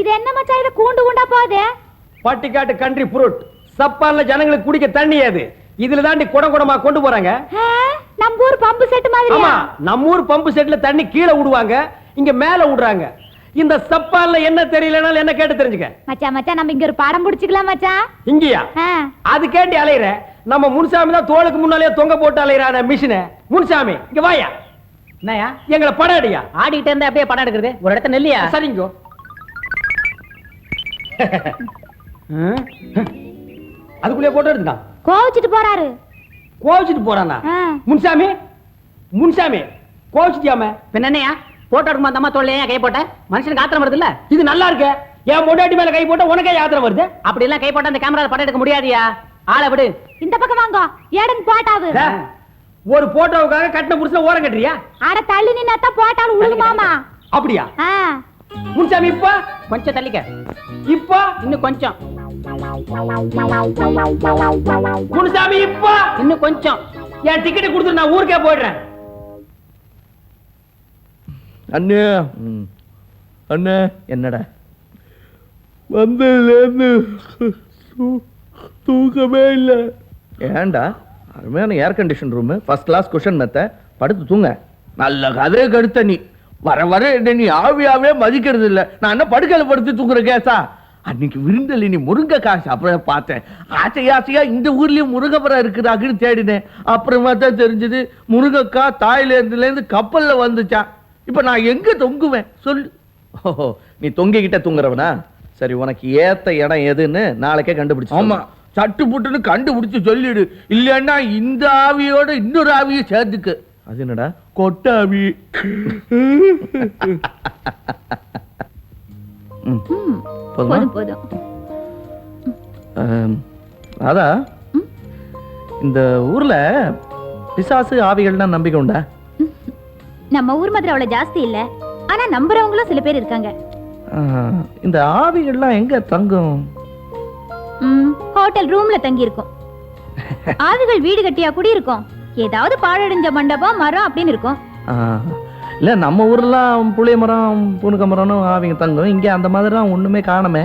இது என்ன மச்சான், இது கூண்டு கூண்டா போகுது? பட்டிக்காட்டு கண்ட்ரி ஃப்ரூட். சப்பான்ல ஜனங்களுக்கு குடிக்க தண்ணி அது. இதுல தாண்டி குடம் குடமா கொண்டு போறாங்க. நம்ம ஊர் பம்பு செட் மாதிரி. ஆமா, நம்ம ஊர் பம்பு செட்ல தண்ணி கீழே விடுவாங்க, இங்க மேல விடுறாங்க. இந்த சப்பான்ல என்ன தெரியலனால என்ன கேட்டு தெரிஞ்சுக்க. மச்சான் மச்சான், நம்ம இங்க ஒரு பாடம் பிடிச்சுக்கலாம் மச்சான். இங்கயா? அது கேட்டி அலையற. நம்ம முன்சாமி தான் தோளுக்கு முன்னாலே தொங்க போட்டு அலையறான மிஷினை. முன்சாமி இங்க வாயா. என்னயா எங்களை படம் அடியா. ஆடிக்கிட்டே இருந்தா அப்படியே படம் எடுக்கிறது? ஒரு இடத்த நெல்லியா? சரிங்கோ. அதுக்குள்ளே போட்டோ எடுத்துட்டான். கோவிச்சிட்டு போறாரு. கோவிச்சிட்டு போறானா? முன்சாமி முன்சாமி கோவிச்சிட்டியாம? பின்ன என்னையா போட்டோ எடுக்குமா அந்த அம்மா தோல்லையா கை போட்ட? மனுஷனுக்கு ஆத்திரம் வருது இல்ல? இது நல்லா இருக்கு. என் பொண்டாட்டி மேல கை போட்ட உனக்கே ஆத்திரம் வருது. அப்படி எல்லாம் கை போட்டா அந்த கேமரால படம் எடுக்க முடியாதியா. ஆளை விடு. இந்த பக்கம் வாங்க. ஏடன் போட்டாவு. ஒரு போட்டோவுக்காக கட்டின புருஷன் ஓரம் கட்டுறியா? அட தள்ளி நின்னாத்தா போட்டாலும் உழுகுமாமா. அப்படியா? முன்சாமி இப்ப கொஞ்சம் தள்ளிக்க. இப்ப இன்னும் கொஞ்சம். முன்சாமி இப்ப இன்னும் கொஞ்சம். என் டிக்கெட் கொடுத்து நான் ஊருக்கே போயிடுறேன். அண்ணே அண்ணே, என்னடா வந்ததுலேருந்து தூக்கமே இல்லை. ஏன்டா? அருமையான air condition room, first class cushion மெத்த, படுத்து தூங்க. நல்ல கதையை கடுத்த நீ வர வர நீ ஆவியாவே மதிக்கிறது இல்லை. நான் என்ன படுக்கையில் படுத்து தூங்குற கேசா? அன்னைக்கு விருந்தல் நீ முருங்கைக்காய் சாப்பிட பார்த்தேன். ஆசையா இந்த ஊர்லயும் முருங்கைப்பரம் இருக்குதாக்குன்னு தேடினேன். அப்புறமா தான் தெரிஞ்சது முருங்கைக்காய் தாய்லாந்துலேருந்து கப்பல்ல வந்துச்சா. இப்ப நான் எங்க தொங்குவேன் சொல்லு? ஓஹோ, நீ தொங்கிக்கிட்ட தூங்குறவனா? சரி, உனக்கு ஏத்த இடம் எதுன்னு நாளைக்கே கண்டுபிடிச்சு. ஆமா, சட்டு புட்டுன்னு கண்டுபிடிச்சு சொல்லிடு. இல்லன்னா இந்த ஆவியோட இன்னொரு ஆவியை சேர்த்துக்கு. அது என்னடா? கொட்டாவி. அதா இந்த ஊர்ல பிசாசு ஆவிகள்லாம் நம்பிக்கை உண்டா? நம்ம ஊர் மாதிரி அவ்வளவு ஜாஸ்தி இல்ல, ஆனா நம்புறவங்களும் சில பேர் இருக்காங்க. இந்த ஆவிகள்லாம் எங்க தங்கும்? ஹோட்டல் ரூம்ல தங்கி இருக்கும். ஆவிகள் வீடு கட்டியா குடி இருக்கும். ஏதாவது பாழடைஞ்ச மண்டபம் மரம் அப்படின்னு இருக்கும். இல்ல, நம்ம ஊர்லாம் புளிய மரம் பூனுக்க மரம்னு ஆவிங்க தங்கும். இங்க அந்த மாதிரிலாம் ஒண்ணுமே காணமே.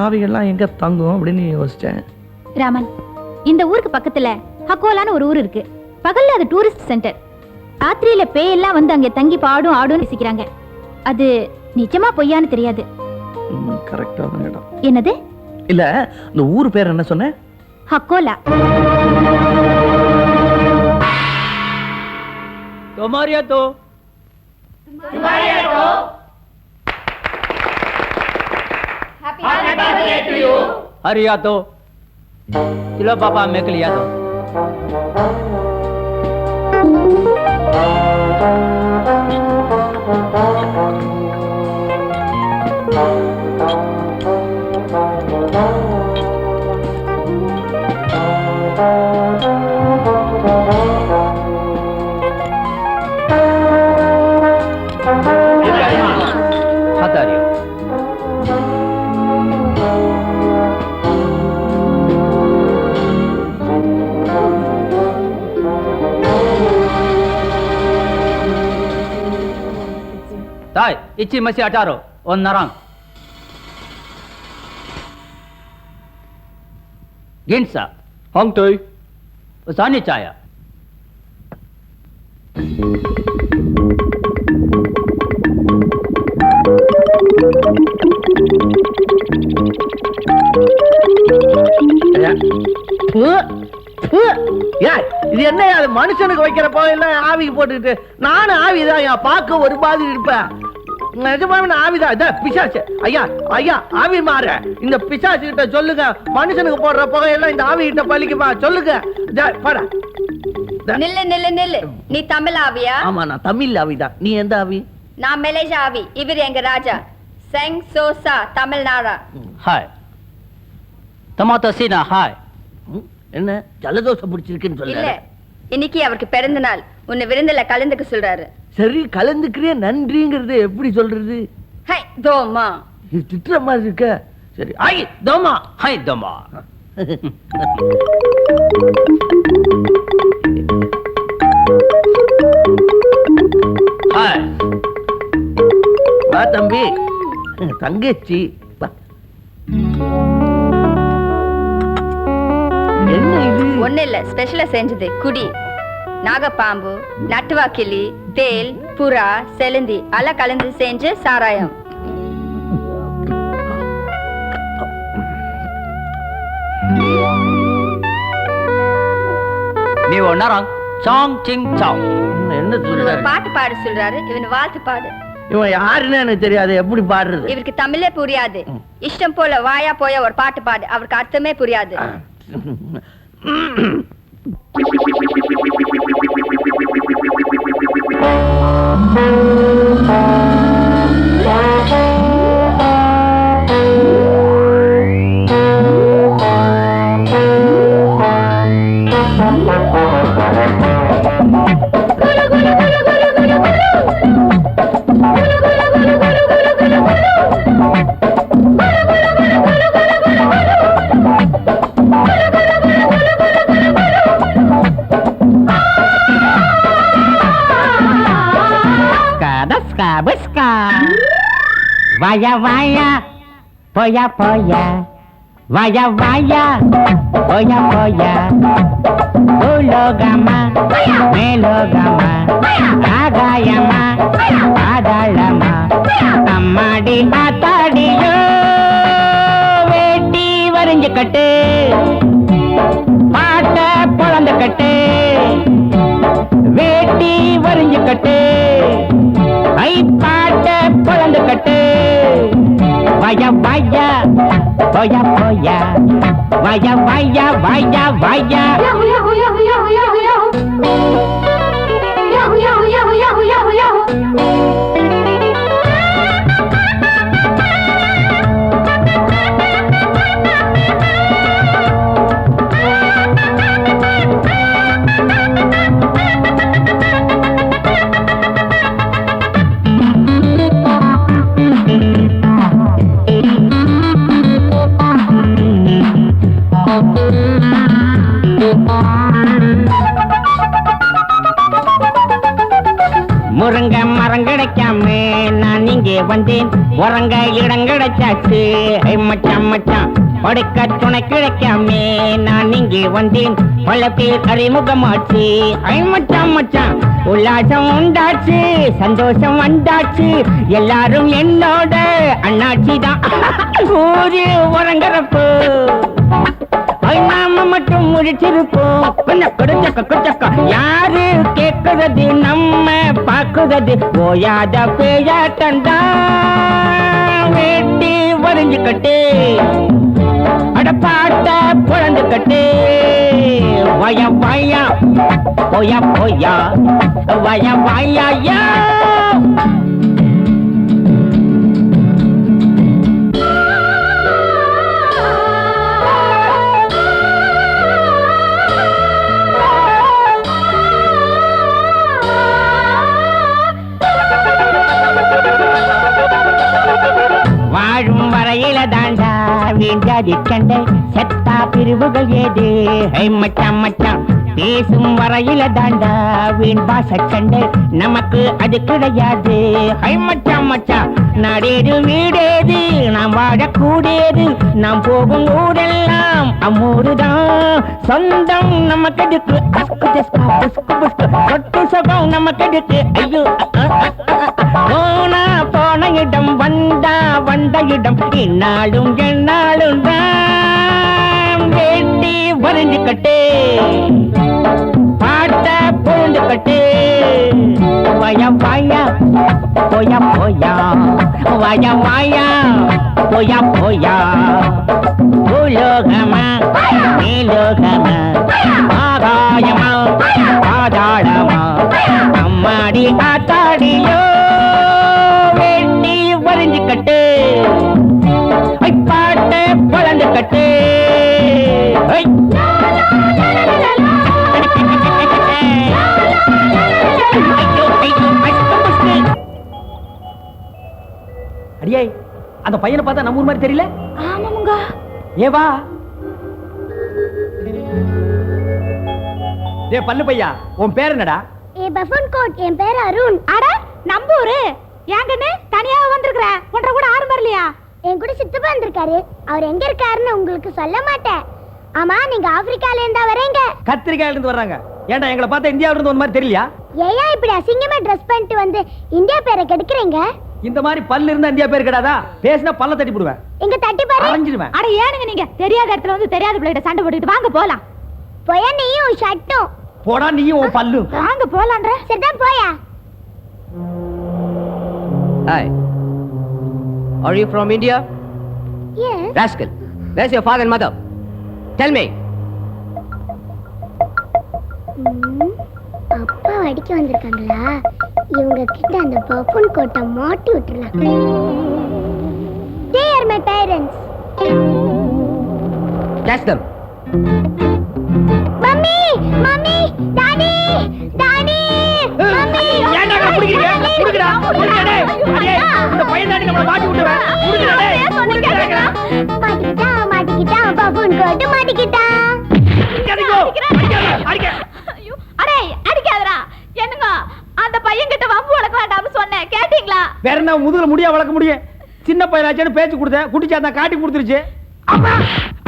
ஆவிகள்லாம் எங்க தங்கும் அப்படின்னு யோசிச்சேன். ராமன், இந்த ஊருக்கு பக்கத்துல ஹக்கோலான்னு ஒரு ஊர் இருக்கு. பகல்ல அது டூரிஸ்ட் சென்டர். ராத்திரியில பேயெல்லாம் வந்து அங்க தங்கி பாடும் ஆடும் ரசிக்கிறாங்க. அது நிஜமா பொய்யான்னு தெரியாது. கரெக்டான இடம். என்னது? இல்ல, இந்த ஊர் பேர் என்ன சொன்ன? ஹக்கோலா. तुम्हारिया तो हैप्पी बर्थडे टू यू. हरिया तो चलो पापा मैं के लिया तो ताई इच्छी मसी अटारो और नरंग गिंसा ஹாங் டோய் उसानी चाया இது என்ன? மனுஷனுக்கு வைக்கிற போயில ஆவிக்கு போட்டுக்கிட்டு நானும் ஆவிதான் பார்க்க ஒரு மாதிரி இருப்பேன். நிஜமாவே ஆவிதான். இத பிசாசு. ஐயா ஐயா, ஆவி மாற இந்த பிசாசு கிட்ட சொல்லுங்க, மனுஷனுக்கு போடுற புகையெல்லாம் இந்த ஆவி கிட்ட பலிக்குமா சொல்லுங்க. நில்லு நில்லு நில்லு. நீ தமிழ் ஆவியா? ஆமா, நான் தமிழ் ஆவிதான். நீ எந்த ஆவி? நான் மலேசியா ஆவி. இவர் எங்க ராஜா செங் சோசா தமிழ்நாடா. हाय टमाटो सीना हाय. என்ன ஜலதோஷம் பிடிச்சிருக்குன்னு இல்ல, சொல்ல? இன்னைக்கு அவருக்கு பிறந்த நாள். உன்னை விருந்துல கலந்துக்க சொல்றாரு. சரி, கலந்துக்கிறிய நன்றிங்கிறது எப்படி சொல்றது? ஹை தோமா. இது திட்டுற மாதிரி இருக்க. சரி, ஐ தோமா. हाय दमा हाय வா தம்பி. தங்கச்சி வா. என்ன இது? ஒண்ணு இல்ல ஸ்பெஷலா செஞ்சது குடி. நாகப்பாம்பு, நட்டுவாக்கிளி, தேல், புறா, செலுந்தி எல்லாம் கலந்து செஞ்சு சாராயம். நீ ஒன்னாரம் சாங் சிங் சாங். என்ன இவர் சொல்ற? ஒரு பாட்டு பாட சொல்றாரு, இவன் வாழ்த்து பாடு. இவன் யாருன்னு எனக்கு தெரியாது, எப்படி பாடுறது? இவருக்கு தமிழே புரியாது. இஷ்டம் போல வாயா போய ஒரு பாட்டு பாடு, அவருக்கு அர்த்தமே புரியாது. Vaya, vaya, poya, poya. Vaya, vaya, poya, poya. Ulogama, melogama. Agayama, adalama. Ammadi, atadiyo. Veti, varinju katte. Paata, polandu katte. Veti, varinju katte. Ai, paata, polandu katte. Vaya, vaya, poya, poya. Vaya, vaya, vaya, vaya. Yahoo, yahoo, yahoo, yahoo, yahoo, yahoo. Yahoo, yahoo, yahoo, yahoo, yahoo, yahoo. முருங்க மரம் கிடைக்காம நான் இங்கே வந்தேன். உறங்க இடம் கிடைச்சாச்சு. மச்சான் மச்சான் படுக்க துணை கிடைக்காம நான் இங்கே வந்தேன். பல பேர் அறிமுகமாச்சு. மச்சான் மச்சான் உல்லாசம் உண்டாச்சு, சந்தோஷம் வந்தாச்சு. எல்லாரும் என்னோட அண்ணாச்சி தான். ஊரு உறங்குறப்போ நாம மட்டும் முடிச்சிருப்போம். யாரு கேட்கிறது நம்ம பாக்குறது ஓயாத பேயாட்டண்டா. வேட்டி வரைஞ்சு கட்டு அடப்பாட்ட புழந்து கட்டு. வய வாயா போயா போயா வய வாயா. வாழும் வரையில தாண்டா வீண்டாதி கண்டை செத்தா பிரிவுகள் ஏது. மச்சான் மச்சான் பேசும் வரையில தாண்டா வீண் பாச கண்டை நமக்கு அது கிடையாது. மச்சான் மச்சான் நாடேது வீடேது நாம் வாழக்கூடியது. நாம் போகும் ஊரெல்லாம் அம்மூருதான் சொந்தம் நமக்கு எதுக்கு. சொட்டு சுகம் நமக்கு எதுக்கு. ஐயோ போனா போன இடம் வந்தா வந்த இடம் இந்நாளும் எந்நாளும் தான். வேட்டி வரைஞ்சு கட்டு பாட்ட பொழுந்து கட்டு. வய வாயா போயா போயா வய வாயா போயா போயா. பூலோகமா மேலோகமா ஆகாயமா பாதாளமா அம்மாடி ஆத்தாடியோ. வேட்டி வரைஞ்சு கட்டு பாட்ட பொழந்து கட்டு. அடியே அந்த பையனை பார்த்தா நம்ம ஊர் மாதிரி தெரியல. ஆமாமுங்க. ஏவா டேய் பல்லு பையா, உன் பேர் என்னடா? பஃபன் கோட். என் பேர் அருண். அட நம்பூரு. ஏங்கன்னு தனியா வந்திருக்கிற ஒன்றரை கூட ஆறு வரலையா? என் கூட சித்தப்பா வந்திருக்காரு. அவர் எங்க இருக்காருன்னு உங்களுக்கு சொல்ல மாட்டேன். ஆமா, நீங்க ஆப்பிரிக்கால இருந்தா வரீங்க? கத்திரிக்காயில இருந்து வர்றாங்க. ஏன்டா எங்களை பார்த்தா இந்தியாவில இருந்து வந்த மாதிரி தெரியலையா? ஏயா இப்படி அசிங்கமா ட்ரெஸ் பண்ணிட்டு வந்து இந்தியா பேரை கெடுக்குறீங்க? இந்த மாதிரி பல்லு இருந்தா இந்தியா பேர் கிடையாதா? பேசினா பல்ல தட்டி போடுவேன், எங்க தட்டி பாரு. அரைஞ்சிடுவேன். அட ஏனுங்க நீங்க தெரியாத இடத்துல வந்து தெரியாத பிள்ளைகிட்ட சண்டை போட்டுக்கிட்டு வாங்க போலாம். போயா நீயும் ஷட்டும். போடா நீயும் உன் பல்லு. வாங்க போலான்ற. சரிதான் போயா. Hi. Are you from India? Yes. Rascal. Where's your father and mother? Tell me. அப்பா அடிக்க வந்திருக்காங்களா? இவங்க கிட்ட அந்த பஃபூன் கோட்டை மாட்டி விட்டுறலாம். They are my parents. Catch them. Mummy, mummy, daddy, daddy, mummy. ஏன்டா இங்க புடிக்கிறீங்க? புடிங்கடா, புடிங்கடா டேய். அடே, இந்த பையன் தாடி நம்மள மாட்டி விட்டுவேன். புடிங்கடா டேய். புடிங்கடா. மாட்டிக்கிட்டா, பஃபூன் கோட்டை மாட்டிக்கிட்டா. அடிக்கோ. அடிக்க. ஐயோ, அடே அடிக்காதடா. என்னங்க அந்த பையன் கிட்ட வம்பு வளக்க வேண்டாம்னு சொன்னேன், கேட்டீங்களா? வேற என்ன முதுகுல முடியா வளர்க்க முடியும்? சின்ன பையனாச்சேன்னு பேச்சு கொடுத்தேன், குட்டிச்சா தான் காட்டி கொடுத்துருச்சு. அம்மா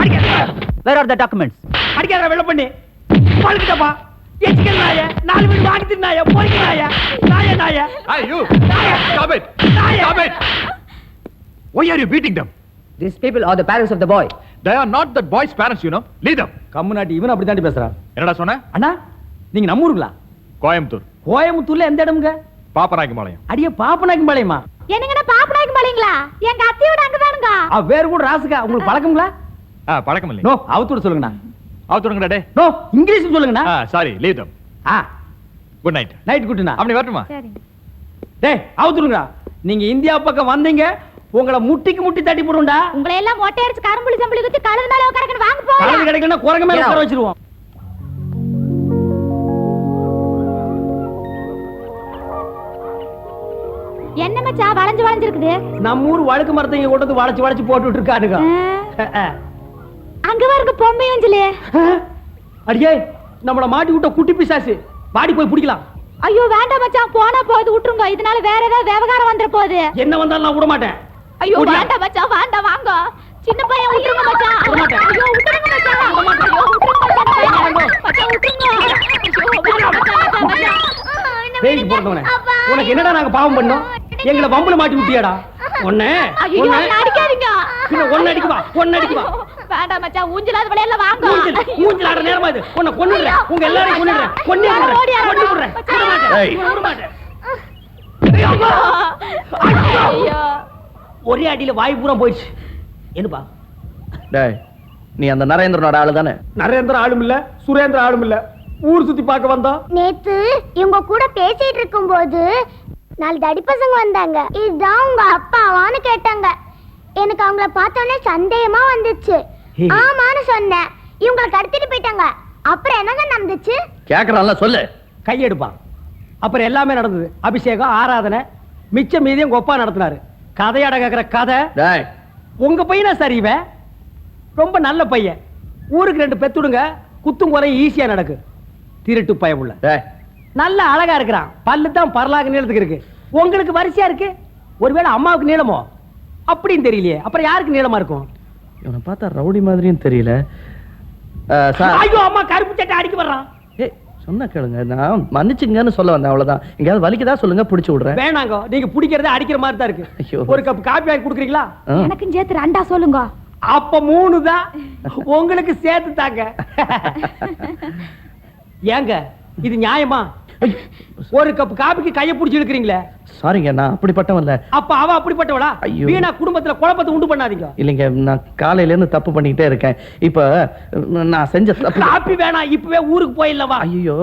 அடிக்காத. Where are the documents? அடிக்காத வெள்ள பண்ணி. பழுக்கிட்டப்பா. எச்சிக்கல் நாயே, 4 வீடு வாங்கி தின்னாயே, போய்க்கு நாயே. நாயே. Hey, you! நாயே. Stop it! நாயே. Stop it! Why are you beating them? These people are the parents of the boy. They are not that boy's parents, you know. Leave them. கம்முனாட்டி இவன் அப்படி தாண்டி பேசுறான். என்னடா சொன்ன? அண்ணா நீங்க நம்ம ஊருங்களா? கோயம்புத்தூர், கோயம்புத்தூர்ல எந்த இடம்ங்க? பாப்பநாயக்கம்பாளையம். அடியே பாப்பநாயக்கம் பாளையமா? என்னங்கண்ணா பாப்பனாய்க்கு பாலீங்களா? எங்க அத்தையோட அங்கதானுங்க. வேறு கூட ராசுக்கா உங்களுக்கு பழக்கங்களா? பழக்கம் இல்லை. நோ அவுத்தோட சொல்லுங்கண்ணா. அவுத்துடுங்கடா டே. நோ இங்கிலீஷ் சொல்லுங்கண்ணா. Sorry, leave them. Good night. Night குட்டுண்ணா. அப்படி வரட்டுமா? சரி. டேய் அவுத்துடுங்கடா. நீங்க இந்தியா பக்கம் வந்தீங்க, உங்களை முட்டிக்கு முட்டி தட்டி போடுண்டா. உங்களை எல்லாம் மொட்டை அடிச்சு கரும்புளி சம்பளி குத்தி கழுது மேல உட்காரக்கணும். வாங்க கலந்து போலாம். கிடைக்கலன்னா குரங்க மேல உட்கார வச்சிருவோம். என்ன மச்சான் வளைஞ்சு வளைஞ்சிருக்குது? நம்ம ஊர் வழுக்கு மரத்தை இங்க கொண்டு வந்து வளைச்சு போட்டுட்டு இருக்கானுங்க. அங்க பாருங்க பொம்மை அஞ்சலி. அடியே நம்மள மாட்டி விட்ட குட்டி பிசாசு. பாடி போய் பிடிக்கலாம். ஐயோ வேண்டாம் மச்சான், போனா போகுது விட்டுருங்க. இதனால வேற ஏதாவது விவகாரம் வந்துட போகுது. என்ன வந்தாலும் நான் விட மாட்டேன். ஐயோ விடல. வேண்டாம் மச்சான், வேண்டாம் வாங்க. சின்ன பையன் விட்டுருங்க மச்சான். விட மாட்டேன். ஐயோ விட்டுருங்க மச்சான். விட மாட்டேன். ஐயோ விட்டுருங்க மச்சான். வேண்டாம். மச்சான் விட்டுருங்க. ஐயோ வேண்டாம் மச்சான். பேய்க்கு பிறந்தவனே, உனக்கு என்னடா நாங்க பாவம் பண்ணோம்? எங்களை வம்புல மாட்டி விட்டியாடா? ஒண்ணே ஐயோ என்ன அடிக்காதீங்க. பின்ன ஒண்ணு அடிக்குவா, ஒண்ணு அடிக்குவா. வேண்டாம் மச்சான், ஊஞ்சலாத விளையாடல வாங்க. மூஞ்சில ஆட நேரமா இது. உன்னை கொன்னுடுறேன், உங்க எல்லாரையும் கொன்னுடுறேன். கொன்னுடுறேன். விட மாட்டேன். விட மாட்டேன். ஐயோ, அம்மா. ஐயோ ஒரே அடியில வாய் பூரா போயிடுச்சு. என்னப்பா? டேய், நீ அந்த நரேந்திரனோட ஆளு தானே? நரேந்திர ஆளும் இல்ல, சுரேந்திர ஆளும் இல்ல. ஊர் சுத்தி பார்க்க வந்தா. நேத்து இவங்க கூட பேசிட்டு இருக்கும்போது 4 தடி பசங்க வந்தாங்க. இதுதான் உங்க அப்பாவான்னு கேட்டாங்க. எனக்கு அவங்கள பார்த்தோன்னே சந்தேகமா வந்துச்சு. ஆமான்னு சொன்னேன். இவங்களை கடத்திட்டு போயிட்டாங்க. அப்புறம் என்னங்க நடந்துச்சு? கேக்குறான்ல சொல்லு. கையெடுப்பா. அப்புறம் எல்லாமே நடந்தது. அபிஷேகம், ஆராதனை, மிச்சம் மீதியும் கொப்பா நடத்தினாரு. கதையாட கேக்குற கதை. டேய், உங்க பையனா சரி இவன்? ரொம்ப நல்ல பையன். ஊருக்கு 2 பெத்துடுங்க, குத்தும் குறையும் ஈஸியா நடக்கு. திருட்டு பயமுள்ள. டேய், நல்ல அழகா இருக்கிறான். பல்லு தான் பரலாக நீளத்துக்கு இருக்கு. உங்களுக்கு வரிசையா இருக்கு. ஒருவேளை அம்மாவுக்கு நீளமோ? அப்படின்னு தெரியலையே. அப்புறம் யாருக்கு நீளமா இருக்கும்? இவனை பார்த்தா ரவுடி மாதிரியும் தெரியல. சார், ஐயோ அம்மா கருப்பு சட்டை அடிக்க வர்றான். ஏய் சொன்னா கேளுங்க, நான் மன்னிச்சுங்கன்னு சொல்ல வந்தேன், அவ்வளவுதான். எங்கேயாவது வலிக்குதா சொல்லுங்க, பிடிச்சு விடுறேன். வேணாங்க, நீங்க பிடிக்கிறதே அடிக்கிற மாதிரி தான் ஐயோ. இருக்கு. ஒரு கப் காப்பி வாங்கி குடுக்குறீங்களா? எனக்கும் சேர்த்து 2 சொல்லுங்க. அப்ப 3 தான். உங்களுக்கு சேர்த்து தாங்க. ஏங்க இது நியாயமா? ஒரு கப் காபிக்கு கைய புடிச்சு இழுக்கிறீங்களே. சாரிங்க, நான் அப்படிப்பட்டவன் இல்ல. அப்ப அவ அப்படிப்பட்டவளா? ஐயோ. வீணா குடும்பத்துல குழப்பத்தை உண்டு பண்ணாதீங்க. இல்லைங்க, நான் காலையில இருந்து தப்பு பண்ணிக்கிட்டே இருக்கேன். இப்ப நான் செஞ்ச தப்பு. காப்பி வேணாம், இப்பவே ஊருக்கு போயிடலவா? ஐயோ,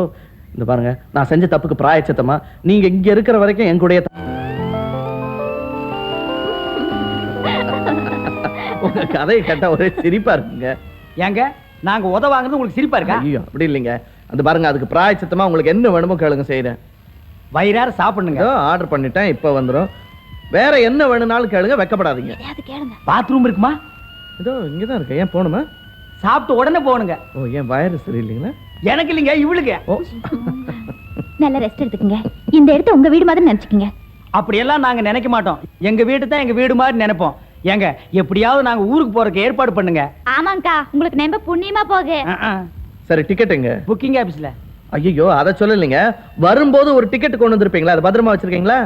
இந்த பாருங்க, நான் செஞ்ச தப்புக்கு பிராயச்சித்தமா நீங்க இங்க இருக்கிற வரைக்கும் என் கூடயே உங்க கதையை கேட்டா ஒரே சிரிப்பா இருக்குங்க. ஏங்க நாங்க உதவாங்கிறது உங்களுக்கு சிரிப்பா இருக்கா? ஐயோ அப்படி இல்லைங்க. அது பாருங்க, அதுக்கு பிராயச்சித்தமா உங்களுக்கு என்ன வேணுமோ கேளுங்க, செய்யறேன். வயிறார சாப்பிடுங்க. ஆர்டர் பண்ணிட்டேன், இப்ப வந்துரும். வேற என்ன வேணும்னாலும் கேளுங்க, வெக்கப்படாதீங்க. எதையாவது கேளுங்க. பாத்ரூம் இருக்குமா? இதோ இங்கதான் இருக்கு. ஏன் போகணுமா? சாப்பிட்டு உடனே போகணுங்க. ஓ, ஏன் வயிறு சரியில்லைங்களா? எனக்கு இல்லைங்க, இவளுக்கு. ஓ, நல்ல ரெஸ்ட் எடுத்துக்கங்க. இந்த இடத்த உங்க வீடு மாதிரி நினைச்சுக்கங்க. அப்படியெல்லாம் நாங்க நினைக்க மாட்டோம். எங்க வீடு தான் எங்க வீடு மாதிரி நினைப்போம். ஏங்க எப்படியாவது நாங்க ஊருக்கு போறதுக்கு ஏற்பாடு பண்ணுங்க. ஆமாங்கக்கா, உங்களுக்கு நம்ப புண்ணியமா போகு. சரி டிக்கெட் எங்க? புக்கிங் ஆபீஸ்ல. ஐயோ அத சொல்லலைங்க. வரும்போது ஒரு டிக்கெட் கொண்டு வந்திருப்பீங்களா, அது பத்திரமா வச்சிருக்கீங்களா?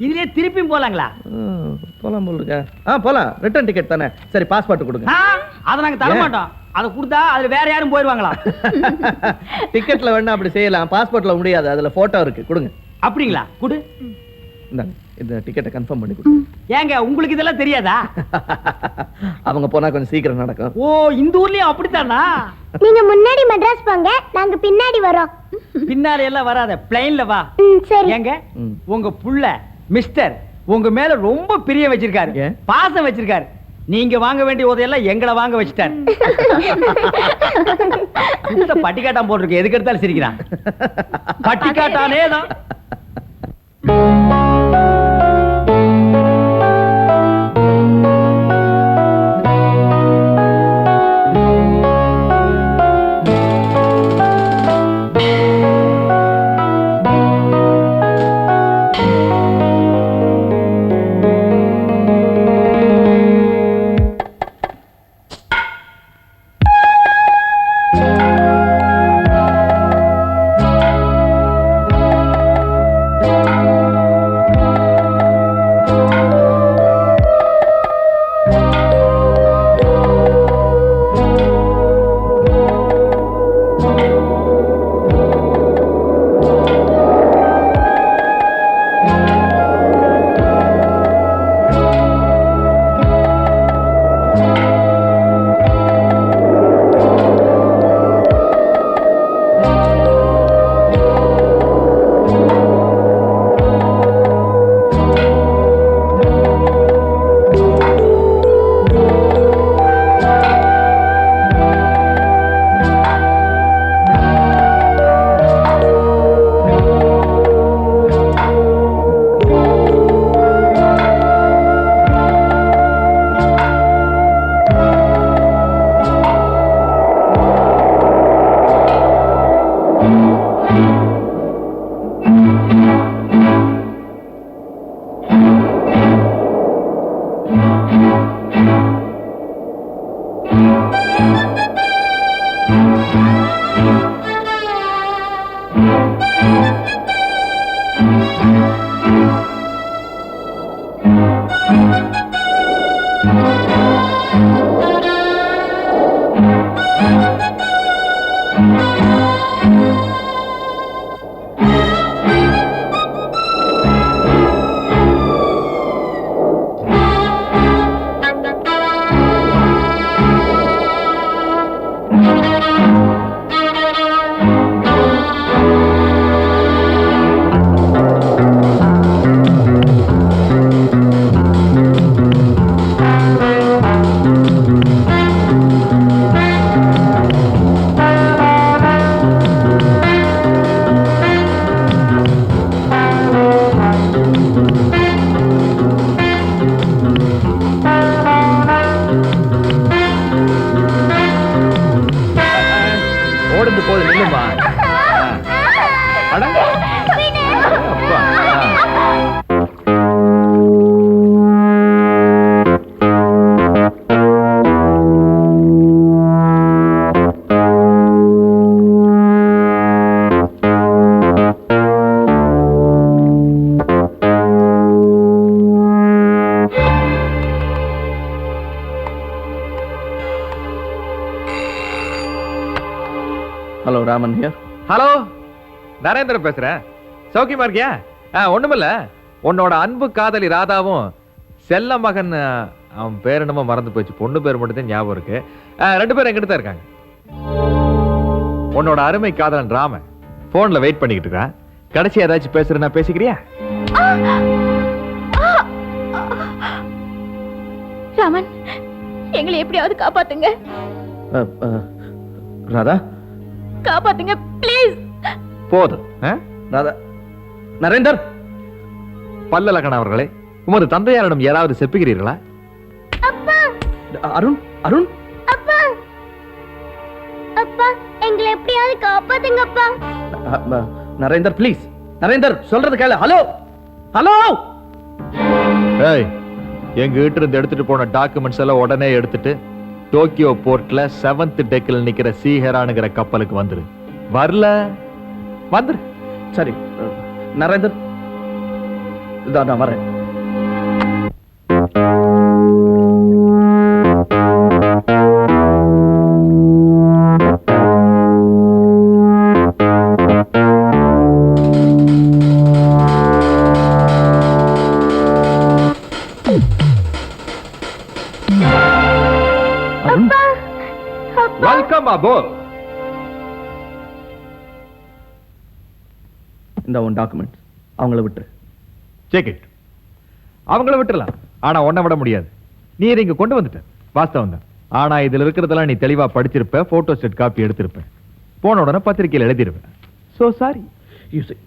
இதுலயே திருப்பியும் போலாங்களா? போலாம் போலுங்க. போலாம், ரிட்டர்ன் டிக்கெட் தானே. சரி பாஸ்போர்ட் கொடுங்க. அத நாங்க தர மாட்டோம். அத கொடுத்தா அதுல வேற யாரும் போயிருவாங்களா? டிக்கெட்ல வேணா அப்படி செய்யலாம், பாஸ்போர்ட்ல முடியாது. அதுல போட்டோ இருக்கு, கொடுங்க. அப்படிங்களா? குடு. இந்தாங்க, இந்த டிக்கெட்டை கன்ஃபார்ம் பண்ணி கொடுங்க. ஏங்க உங்களுக்கு இதெல்லாம் தெரியாதா? அவங்க போனா கொஞ்சம் சீக்கிரம் நடக்கும். ஓ, இந்த ஊர்லயும் அப்படித்தானா? நீங்க முன்னாடி மெட்ராஸ் போங்க, நாங்க பின்னாடி வரோம். பின்னால எல்லாம் வராத, பிளைன்ல வா. சரி. ஏங்க உங்க புள்ள மிஸ்டர் உங்க மேல ரொம்ப பிரியம் வச்சிருக்காரு, ஏன்? பாசம் வச்சிருக்காரு. நீங்க வாங்க வேண்டிய உதவியெல்லாம் எங்களை வாங்க வச்சிட்டாரு. இந்த பட்டிக்காட்டான் போட்டிருக்கு, எதுக்கு எடுத்தாலும் சிரிக்கிறான். பட்டிக்காட்டானே தான். Hello Raman here. Hello, Narendran பேசுறேன். சௌக்கியமா இருக்கியா? ஒண்ணுமில்ல, உன்னோட அன்பு காதலி ராதாவும் செல்ல மகன், அவன் பேர் என்னமோ மறந்து போச்சு, பொண்ணு பேர் மட்டும் தான் ஞாபகம் இருக்கு. 2 பேரும் எங்கிட்ட தான் இருக்காங்க. உன்னோட அருமை காதலன் ராமன் போன்ல வெயிட் பண்ணிக்கிட்டு இருக்கான். கடைசி ஏதாச்சும் பேசுறேன்னா பேசிக்கிறியா? ராமன், எங்களை எப்படியாவது காப்பாத்துங்க. ராதா காப்பாத்துங்க ப்ளீஸ். போதும். ராதா. நரேந்தர். பல்லலகன் அவர்களே, உமது தந்தையாரிடம் ஏதாவது செப்புகிறீர்களா? அருண், அருண். அப்பா, அப்பா, எங்களை எப்படியாவது காப்பாத்துங்கப்பா. நரேந்தர் ப்ளீஸ். நரேந்தர் சொல்றது கேளு. ஹலோ. ஹலோ ஏய் எங்க கிட்ட இருந்து எடுத்துட்டு போன டாக்குமெண்ட்ஸ் எல்லாம் உடனே எடுத்துட்டு டோக்கியோ போர்ட்ல 7th டெக்கில் நிக்கிற சீஹரானுங்கிற கப்பலுக்கு வந்துரு. வரல வந்துரு. சரி நரேந்தர், இதான் நான் வரேன். Welcome above. இந்த உன் டாக்குமெண்ட் அவங்கள விட்டு. Check it. அவங்கள விட்டுறலாம், ஆனா உன்னை விட முடியாது. நீ இங்க கொண்டு வந்துட்ட வாஸ்தவம் தான். ஆனா இதுல இருக்கிறதெல்லாம் நீ தெளிவா படிச்சிருப்ப, போட்டோ செட் காப்பி எடுத்திருப்ப, போன உடனே பத்திரிகையில் எழுதிருப்ப. So sorry. You see.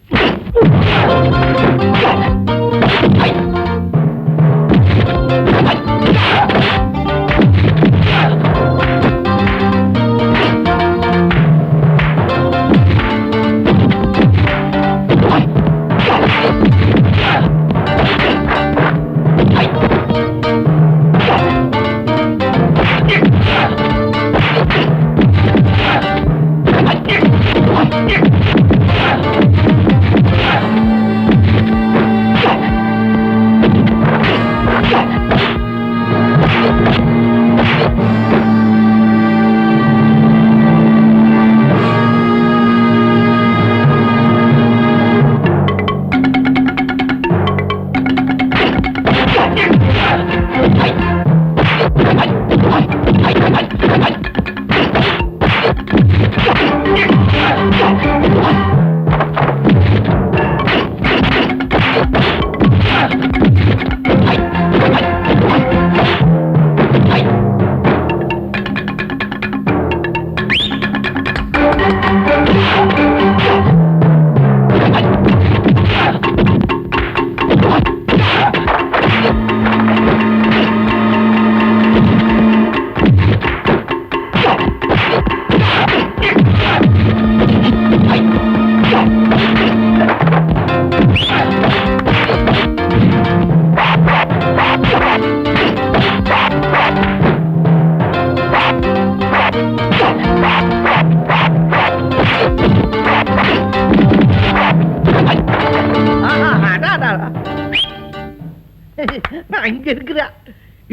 இங்க இருக்கிறா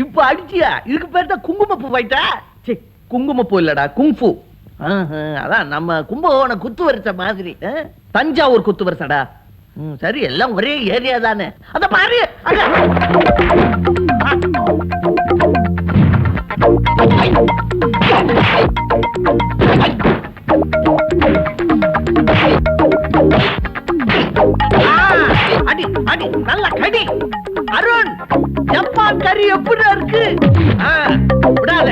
இப்ப அடிச்சியா? இதுக்கு பேர் தான் குங்குமப்பூ போயிட்டா. குங்குமப்பூ இல்லடா, குங்ஃபூ. அதான் நம்ம கும்பகோண குத்து வரிசை மாதிரி தஞ்சாவூர் குத்து வரிசைடா. சரி, எல்லாம் ஒரே ஏரியா தானே. அத பாரு. அடி அடி நல்ல கடி. அருண், ஜப்பான் கறி எப்படி இருக்கு? விடாத,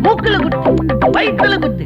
மூக்குல குத்து, வயிற்றுல குத்து.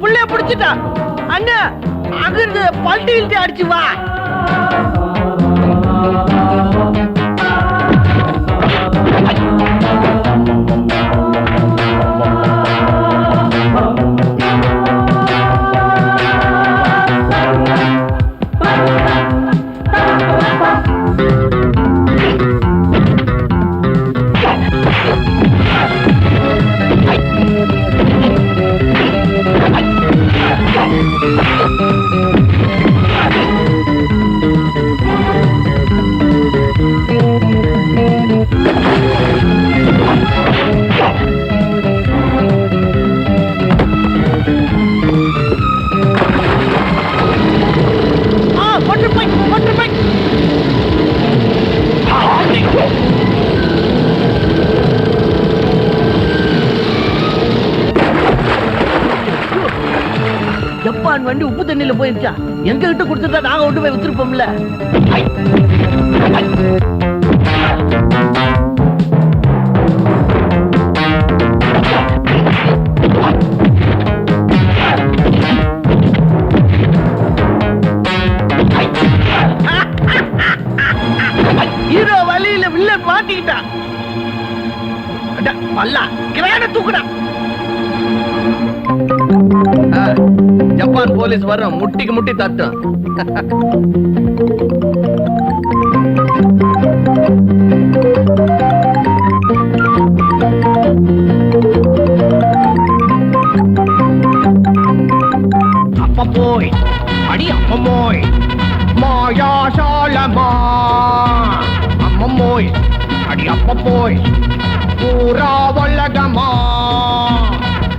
புள்ளைய பிடிச்சிட்டா அண்ணா அங்க இருந்து பல்ட்டி இழுத்து அடிச்சு வா. ஜப்பான் வண்டி உப்பு தண்ணியில போயிருச்சா? எங்க கிட்ட கொடுத்துட்டா நாங்க கொண்டு போய் வித்துருப்போம்ல. ஹீரோ வழியில வில்லன் மாட்டிக்கிட்டான். பல்லா கிரான தூக்குடா. ஜப்பான் போலீஸ் வரும், முட்டிக்கு முட்டி தட்டும். அப்ப போய் அடி அம்மோய் மாயாசாலமா அம்மோய் அடி அப்ப போய் பூரா வல்லகமா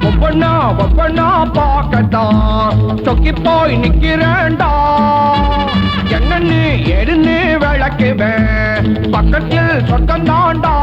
ஒவ்வொன்னா பார்க்கத்தான் சொக்கி போய் நிக்கிறேன்டா. என்ன நீ எடுன்னு விளக்குவேன், பக்கத்தில் சொர்க்கம் தாண்டா.